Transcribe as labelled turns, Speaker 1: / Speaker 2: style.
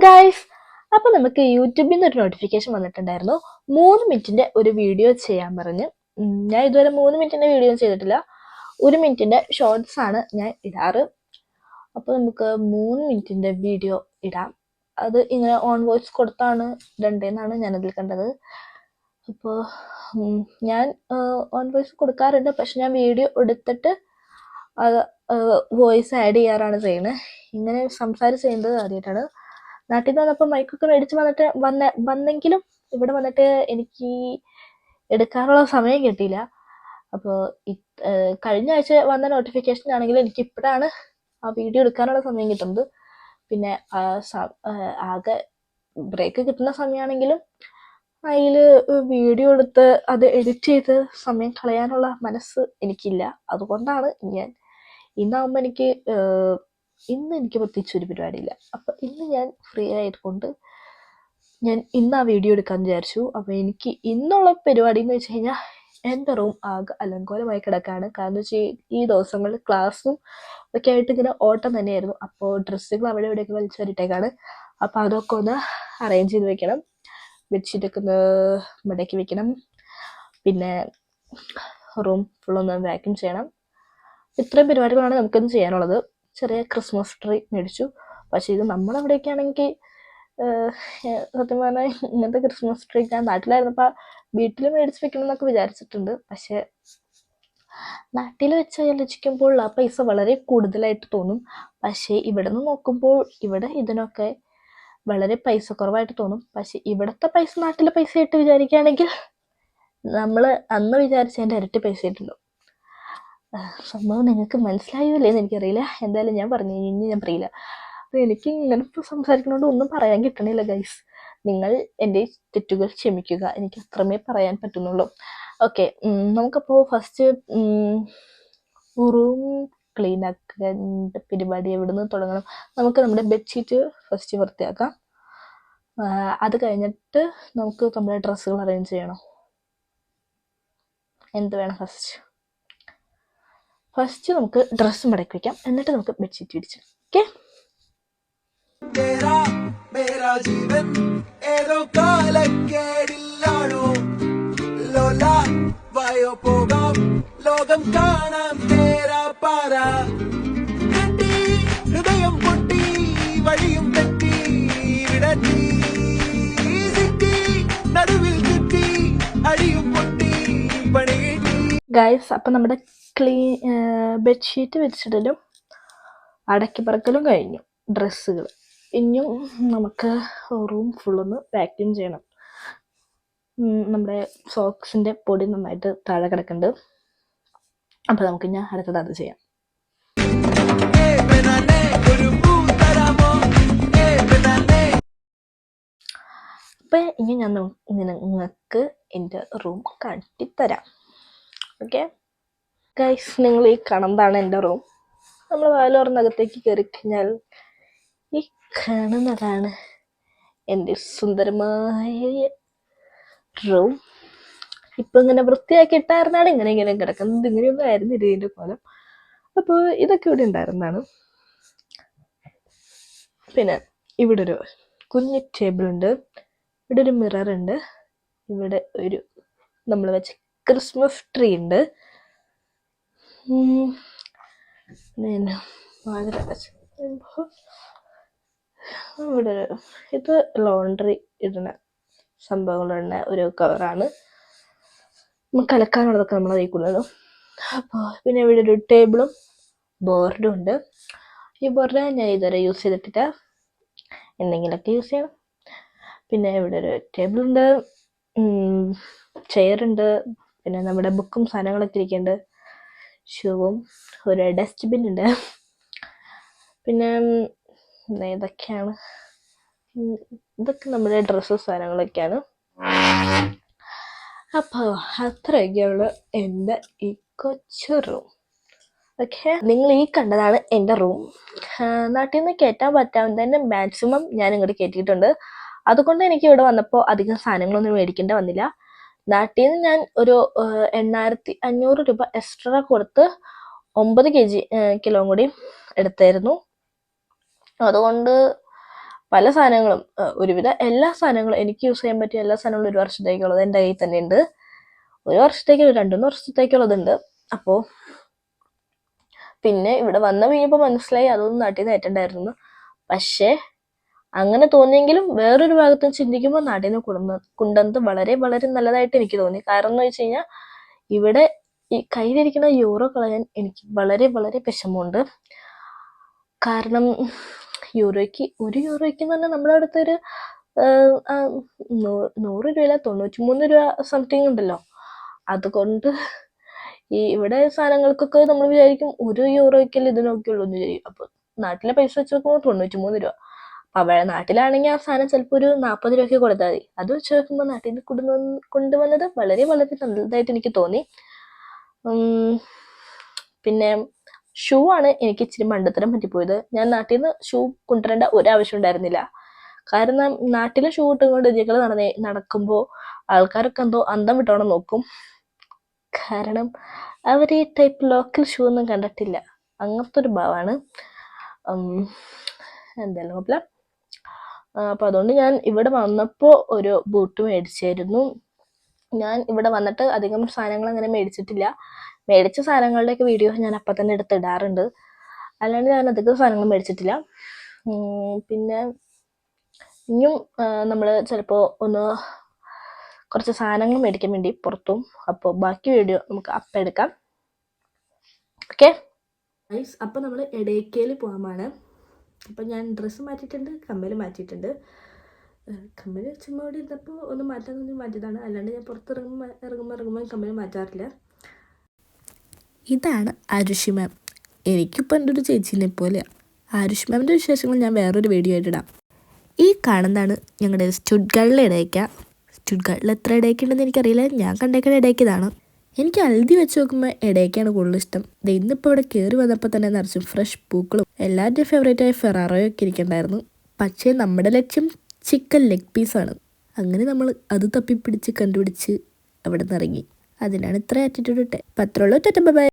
Speaker 1: Guys, അപ്പോൾ നമുക്ക് യൂട്യൂബിൽ നിന്ന് ഒരു നോട്ടിഫിക്കേഷൻ വന്നിട്ടുണ്ടായിരുന്നു. 3 മിനിറ്റിന്റെ ഒരു വീഡിയോ ചെയ്യാൻ പറഞ്ഞ്. ഞാൻ ഇതുവരെ 3 മിനിറ്റിന്റെ വീഡിയോ ചെയ്തിട്ടില്ല. 1 മിനിറ്റിന്റെ ഷോർട്സ് ആണ് ഞാൻ ഇടാറ്. അപ്പോൾ നമുക്ക് 3 മിനിറ്റിന്റെ വീഡിയോ ഇടാം. അത് ഇങ്ങനെ ഓൺ വോയിസ് കൊടുത്താണ് ഇടണ്ടേന്നാണ് ഞാനതിൽ കണ്ടത്. അപ്പോൾ ഞാൻ ഓൺ വോയിസ് കൊടുക്കാറുണ്ട്, പക്ഷെ ഞാൻ വീഡിയോ എടുത്തിട്ട് വോയിസ് ആഡ് ചെയ്യാറാണ് ചെയ്യുന്നത്. ഇങ്ങനെ സംസാരിച്ച് ചെയ്യുന്നത് ആദ്യമായിട്ടാണ്. നാട്ടിൽ നിന്ന് വന്നപ്പോൾ മൈക്കൊക്കെ മേടിച്ച് വന്നെങ്കിലും ഇവിടെ വന്നിട്ട് എനിക്ക് എടുക്കാനുള്ള സമയം കിട്ടിയില്ല. അപ്പോൾ കഴിഞ്ഞ ആഴ്ച വന്ന നോട്ടിഫിക്കേഷൻ ആണെങ്കിലും എനിക്ക് ഇപ്പോഴാണ് ആ വീഡിയോ എടുക്കാനുള്ള സമയം കിട്ടുന്നത്. പിന്നെ ആകെ ബ്രേക്ക് കിട്ടുന്ന സമയമാണെങ്കിലും അതിൽ വീഡിയോ എടുത്ത് അത് എഡിറ്റ് ചെയ്ത് സമയം കളയാനുള്ള മനസ്സ് എനിക്കില്ല. അതുകൊണ്ടാണ് ഞാൻ ഇന്നാകുമ്പോൾ ഇന്ന് എനിക്ക് പ്രത്യേകിച്ച് ഒരു പരിപാടിയില്ല. അപ്പം ഇന്ന് ഞാൻ ഫ്രീ ആയതുകൊണ്ട് ഞാൻ ഇന്ന് ആ വീഡിയോ എടുക്കാൻ വിചാരിച്ചു. അപ്പോൾ എനിക്ക് ഇന്നുള്ള പരിപാടി എന്ന് വെച്ച് കഴിഞ്ഞാൽ എൻ്റെ റൂം ആകെ അലങ്കോലമായി കിടക്കാണ്. കാരണം വെച്ചാൽ ഈ ദിവസങ്ങളിൽ ക്ലാസ്സും ഒക്കെ ആയിട്ട് ഇങ്ങനെ ഓട്ടം തന്നെയായിരുന്നു. അപ്പോൾ ഡ്രസ്സുകൾ അവിടെ ഇവിടെയൊക്കെ വലിച്ചു വരിട്ടേക്കാണ്. അപ്പോൾ അതൊക്കെ ഒന്ന് അറേഞ്ച് ചെയ്ത് വെക്കണം. ബെഡ്ഷീറ്റൊക്കെ ഒന്ന് മടക്കി വെക്കണം. പിന്നെ റൂം ഫുള്ളൊന്ന് വാക്യൂം ചെയ്യണം. ഇത്രയും പരിപാടികളാണ് നമുക്കൊന്ന് ചെയ്യാനുള്ളത്. ചെറിയ ക്രിസ്മസ് ട്രീ മേടിച്ചു. പക്ഷേ ഇത് നമ്മളവിടെയൊക്കെ ആണെങ്കിൽ സത്യം പറഞ്ഞാൽ ഇങ്ങനത്തെ ക്രിസ്മസ് ട്രീ ഞാൻ നാട്ടിലായിരുന്നപ്പോൾ വീട്ടിൽ മേടിച്ച് വെക്കണം എന്നൊക്കെ വിചാരിച്ചിട്ടുണ്ട്. പക്ഷേ നാട്ടിൽ വെച്ച് ആലോചിക്കുമ്പോൾ ആ പൈസ വളരെ കൂടുതലായിട്ട് തോന്നും. പക്ഷേ ഇവിടെ നിന്ന് നോക്കുമ്പോൾ ഇവിടെ ഇതിനൊക്കെ വളരെ പൈസ കുറവായിട്ട് തോന്നും. പക്ഷെ ഇവിടുത്തെ പൈസ നാട്ടിലെ പൈസ ആയിട്ട് വിചാരിക്കുകയാണെങ്കിൽ നമ്മൾ അന്ന് വിചാരിച്ചതിൻ്റെ ഇരട്ടി പൈസ ആയിട്ടുണ്ടോ. സംഭവം നിങ്ങൾക്ക് മനസ്സിലായോ അല്ലേന്ന് എനിക്കറിയില്ല. എന്തായാലും ഞാൻ പറഞ്ഞു, ഇനി ഞാൻ പറയില്ല. അപ്പോൾ എനിക്ക് ഇങ്ങനെ സംസാരിക്കുന്നതുകൊണ്ട് ഒന്നും പറയാൻ കിട്ടണില്ല ഗൈസ്. നിങ്ങൾ എൻ്റെ തെറ്റുകൾ ക്ഷമിക്കുക, എനിക്ക് അത്രമേ പറയാൻ പറ്റുന്നുള്ളൂ. ഓക്കെ, നമുക്കപ്പോൾ ഫസ്റ്റ് റൂം ക്ലീൻ ആക്കേണ്ട പരിപാടി എവിടെ നിന്ന് തുടങ്ങണം? നമുക്ക് നമ്മുടെ ബെഡ്ഷീറ്റ് ഫസ്റ്റ് വൃത്തിയാക്കാം. അത് കഴിഞ്ഞിട്ട് നമുക്ക് നമ്മുടെ ഡ്രസ്സുകൾ അറേഞ്ച് ചെയ്യണം. എന്ത് വേണം? ഫസ്റ്റ് നമുക്ക് ഡ്രസ്സ് മടക്കി വയ്ക്കാം, എന്നിട്ട് നമുക്ക് ബെഡ്ഷീറ്റ് വിരിച്ചു. ഓക്കെ,
Speaker 2: ലോകം കാണാം തേരാ പാര ഹൃദയം പൊട്ടി വഴിയും തെറ്റി വിടറ്റി നടുവിൽ ചുറ്റി അടിയും പൊട്ടി പണി
Speaker 1: ഗൈസ്. അപ്പം നമ്മുടെ ബെഡ്ഷീറ്റ് വിരിച്ചിടലും അടക്കി പറക്കലും കഴിഞ്ഞു. ഡ്രസ്സുകൾ ഇനിയും നമുക്ക് റൂം ഫുള്ളൊന്ന് വാക്യൂം ചെയ്യണം. നമ്മുടെ സോക്സിൻ്റെ പൊടി നന്നായിട്ട് താഴെ കിടക്കുന്നുണ്ട്. അപ്പോൾ നമുക്ക് ഞാൻ അടുത്തത് അത് ചെയ്യാം. അപ്പം ഇനി ഞാൻ നിങ്ങൾക്ക് എൻ്റെ റൂം കാട്ടിത്തരാം. ഓക്കെ ഗൈസ്, നിങ്ങൾ ഈ കാണുന്നതാണ് എൻ്റെ റൂം. നമ്മൾ വാലോർന്നകത്തേക്ക് കയറി കഴിഞ്ഞാൽ ഈ കാണുന്നതാണ് എൻ്റെ സുന്ദരമായ റൂം. ഇപ്പം ഇങ്ങനെ വൃത്തിയാക്കി ഇട്ടായിരുന്നാണ് ഇങ്ങനെ കിടക്കുന്നത്. ഇങ്ങനെയൊന്നും ആയിരുന്നില്ല ഇതിൻ്റെ കോലം. അപ്പോൾ ഇതൊക്കെ ഇവിടെ ഉണ്ടായിരുന്നതാണ്. പിന്നെ ഇവിടെ ഒരു കുഞ്ഞു ടേബിളുണ്ട്, ഇവിടെ ഒരു മിററുണ്ട്, ഇവിടെ ഒരു നമ്മൾ വെച്ച ക്രിസ്മസ് ട്രീ ഉണ്ട്. ഇവിടെ ഇത് ലോണ്ടറി ഇടുന്ന സംഭവങ്ങളുള്ള ഒരു കവറാണ്. നമുക്ക് അലക്കാനുള്ളതൊക്കെ നമ്മൾ കഴിക്കുന്നത്. അപ്പോൾ പിന്നെ ഇവിടെ ഒരു ടേബിളും ബോർഡും ഉണ്ട്. ഈ ബോർഡ് ഞാൻ ഇതുവരെ യൂസ് ചെയ്തിട്ടില്ല, എന്തെങ്കിലുമൊക്കെ യൂസ് ചെയ്യണം. പിന്നെ ഇവിടെ ഒരു ടേബിളുണ്ട്, ചെയറുണ്ട്, പിന്നെ നമ്മുടെ ബുക്കും സാധനങ്ങളൊക്കെ ഇരിക്കുന്നുണ്ട്, ഷൂവും, ഒരു ഡസ്റ്റ്ബിൻ ഉണ്ട്. പിന്നെ ഇതൊക്കെയാണ്, ഇതൊക്കെ നമ്മുടെ ഡ്രസ്സ് സാധനങ്ങളൊക്കെയാണ്. അപ്പോൾ അത്രയൊക്കെയുള്ള എൻ്റെ ഈ കൊച്ചു റൂം. ഓക്കെ, നിങ്ങൾ ഈ കണ്ടതാണ് എൻ്റെ റൂം. നാട്ടിൽ നിന്ന് കയറ്റാൻ പറ്റാവുന്നതിൻ്റെ മാക്സിമം ഞാൻ ഇങ്ങോട്ട് കയറ്റിയിട്ടുണ്ട്. അതുകൊണ്ട് എനിക്ക് ഇവിടെ വന്നപ്പോൾ അധികം സാധനങ്ങളൊന്നും മേടിക്കേണ്ടി വന്നില്ല. നാട്ടിൽ നിന്ന് ഞാൻ ഒരു 8500 രൂപ എക്സ്ട്രാ കൊടുത്ത് 9 കിലോ കൂടി എടുത്തായിരുന്നു. അതുകൊണ്ട് പല സാധനങ്ങളും ഒരുവിധ എല്ലാ സാധനങ്ങളും എനിക്ക് യൂസ് ചെയ്യാൻ പറ്റിയ എല്ലാ സാധനങ്ങളും 1 വർഷത്തേക്കുള്ളത് എൻ്റെ കയ്യിൽ തന്നെ ഉണ്ട്. 1 വർഷത്തേക്ക് 2-3 വർഷത്തേക്കുള്ളതുണ്ട്. അപ്പോൾ പിന്നെ ഇവിടെ വന്നു കഴിഞ്ഞപ്പോൾ മനസ്സിലായി അതൊന്നും നാട്ടിൽ നിന്ന് ഏറ്റണ്ടായിരുന്നു. പക്ഷേ അങ്ങനെ തോന്നിയെങ്കിലും വേറൊരു ഭാഗത്ത് ചിന്തിക്കുമ്പോൾ നാട്ടിൽ നിന്ന് കൊണ്ടുവന്നത് വളരെ വളരെ നല്ലതായിട്ട് എനിക്ക് തോന്നി. കാരണം എന്ന് വെച്ച് കഴിഞ്ഞാൽ ഇവിടെ ഈ കയ്യിലിരിക്കുന്ന യൂറോ കളയാൻ എനിക്ക് വളരെ വളരെ വിഷമമുണ്ട്. കാരണം ഒരു യൂറോയ്ക്ക് എന്ന് പറഞ്ഞാൽ നമ്മുടെ അടുത്തൊരു 100 രൂപയില്ല 93 രൂപ സംതിങ് ഉണ്ടല്ലോ. അതുകൊണ്ട് ഈ ഇവിടെ സാധനങ്ങൾക്കൊക്കെ നമ്മൾ വിചാരിക്കും 1 യൂറോയ്ക്കല്ലേ ഇതിനൊക്കെ ഉള്ളൂ എന്ന് വിചാരിക്കും. അപ്പോൾ നാട്ടിലെ പൈസ വെച്ച് നോക്കുമ്പോൾ 93 രൂപ. അപ്പോൾ നാട്ടിലാണെങ്കിൽ ആ സാധനം ചിലപ്പോൾ ഒരു 40 രൂപയ്ക്ക് കൊടുത്താൽ മതി. അത് വെച്ച് നോക്കുമ്പോൾ നാട്ടിൽ നിന്ന് കൊണ്ടുവന്നത് വളരെ വളരെ നല്ലതായിട്ട് എനിക്ക് തോന്നി. പിന്നെ ഷൂ ആണ് എനിക്ക് ഇച്ചിരി മണ്ടത്തരം പറ്റിപ്പോയത്. ഞാൻ നാട്ടിൽ നിന്ന് ഷൂ കൊണ്ടുവരേണ്ട ഒരാവശ്യം ഉണ്ടായിരുന്നില്ല. കാരണം നാട്ടിലെ ഷൂ ഇട്ടുകൊണ്ട് ഇതികൾ നടക്കുമ്പോൾ ആൾക്കാരൊക്കെ എന്തോ അന്തം വിട്ടോണം നോക്കും. കാരണം അവർ ഈ ടൈപ്പ് ലോക്കൽ ഷൂ ഒന്നും കണ്ടിട്ടില്ല, അങ്ങനത്തെ ഒരു ഭാവമാണ്. എന്തായാലും കുഴപ്പമില്ല. അപ്പോൾ അതുകൊണ്ട് ഞാൻ ഇവിടെ വന്നപ്പോൾ ഒരു ബൂട്ട് മേടിച്ചായിരുന്നു. ഞാൻ ഇവിടെ വന്നിട്ട് അധികം സാധനങ്ങൾ അങ്ങനെ മേടിച്ചിട്ടില്ല. മേടിച്ച സാധനങ്ങളുടെയൊക്കെ വീഡിയോ ഞാൻ അപ്പം തന്നെ എടുത്തിടാറുണ്ട്. അല്ലാണ്ട് ഞാൻ അധികം സാധനങ്ങൾ മേടിച്ചിട്ടില്ല. പിന്നെ ഇനിയും നമ്മൾ ചിലപ്പോൾ കുറച്ച് സാധനങ്ങൾ മേടിക്കാൻ വേണ്ടി പുറത്തും. അപ്പോൾ ബാക്കി വീഡിയോ നമുക്ക് അപ്പം എടുക്കാം. ഓക്കെ ഗൈസ്, അപ്പോൾ നമ്മൾ എടയ്ക്കയിൽ പോകാമാണ്. അപ്പം ഞാൻ ഡ്രസ്സ് മാറ്റിയിട്ടുണ്ട്, കമ്മൽ മാറ്റിയിട്ടുണ്ട്. കമ്മൽ ചുമ്മാ ഇവിടെ ഇരുന്നപ്പോൾ ഒന്ന് മാറ്റാൻ മാറ്റിയതാണ്. അല്ലാണ്ട് ഞാൻ പുറത്ത് ഇറങ്ങുമ്പോൾ കമ്മൽ മാറ്റാറില്ല.
Speaker 3: ഇതാണ് ആരുഷി മാം. എനിക്കിപ്പോൾ എൻ്റെ ഒരു ചേച്ചീനെ പോലെയാണ്. ആരുഷി മാമിൻ്റെ വിശേഷങ്ങൾ ഞാൻ വേറൊരു വീഡിയോ ആയിട്ടിടാം. ഈ കാണുന്നതാണ് ഞങ്ങളുടെ സ്റ്റുഡ്ഗാർഡിലെ ഇടയ്ക്ക. സ്റ്റുഡ്ഗാർഡിൽ എത്ര ഇടയ്ക്കുണ്ടെന്ന് എനിക്കറിയില്ല, ഞാൻ കണ്ടേക്കുന്ന ഇടയ്ക്കതാണ്. എനിക്ക് ഹൽദി വെച്ച് നോക്കുമ്പോൾ ഇടയ്ക്കാണ് കൂടുതൽ ഇഷ്ടം. ഇന്നിപ്പോൾ ഇവിടെ കയറി വന്നപ്പോൾ തന്നെ നിറച്ചും ഫ്രഷ് പൂക്കളും എല്ലാവരുടെയും ഫേവറേറ്റായ ഫെറാറോയൊക്കെ ഇരിക്കണ്ടായിരുന്നു. പക്ഷേ നമ്മുടെ ലക്ഷ്യം ചിക്കൻ ലെഗ് പീസാണ്. അങ്ങനെ നമ്മൾ അത് തപ്പിപ്പിടിച്ച് കണ്ടുപിടിച്ച് അവിടെ നിന്ന് ഇറങ്ങി. അതിനാണ് ഇത്ര ആറ്റിറ്റ്യൂഡ് ഇട്ടേ. പത്രമുള്ള ബൈ.